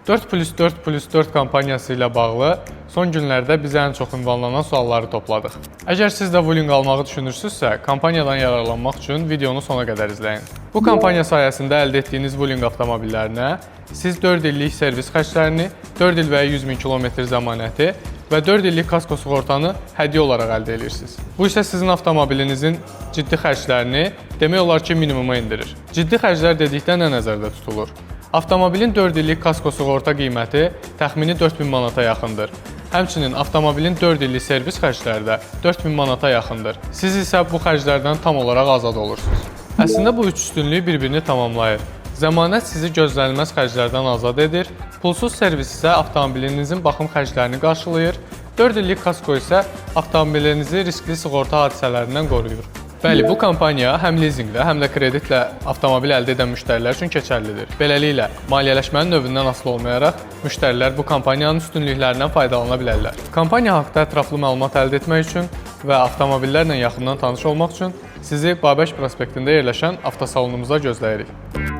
4+4+4 kampaniyası ilə bağlı son günlərdə bizə ən çox ünvanlanan sualları topladıq. Əgər siz də Vuling almağı düşünürsünüzsə, kampaniyadan yararlanmaq üçün videonu sona qədər izləyin. Bu kampaniya sayəsində əldə etdiyiniz Vuling avtomobillərinə siz 4 illik servis xərclərini, 4 il və ya 100 min kilometr zəmanəti və 4 illik kasko sığortanı hədiyyə olaraq əldə edirsiniz. Bu isə sizin avtomobilinizin ciddi xərclərini demək olar ki, minimuma endirir. Ciddi xərclər dedikdə nə nəzərdə tutulur? Avtomobilin 4 illik kasko sığorta qiyməti təxmini 4000 manata yaxındır. Həmçinin avtomobilin 4 illik servis xərcləri də 4000 manata yaxındır. Siz isə bu xərclərdən tam olaraq azad olursunuz. Əslində bu üç üstünlük bir-birini tamamlayır. Zəmanət sizi gözlənilməz xərclərdən azad edir, pulsuz servis isə avtomobilinizin baxım xərclərini qarşılayır, 4 illik kasko isə avtomobilinizi riskli sığorta hadisələrindən qoruyur. Bəli, bu kampaniya həm lizinqlə, həm də kreditlə avtomobil əldə edən müştərilər üçün keçərlidir. Beləliklə, maliyyələşmənin növündən asılı olmayaraq, müştərilər bu kampaniyanın üstünlüklərindən faydalana bilərlər. Kampaniya haqqında ətraflı məlumat əldə etmək üçün və avtomobillərlə yaxından tanış olmaq üçün sizi Babək prospektində yerləşən avtosalonumuza gözləyirik.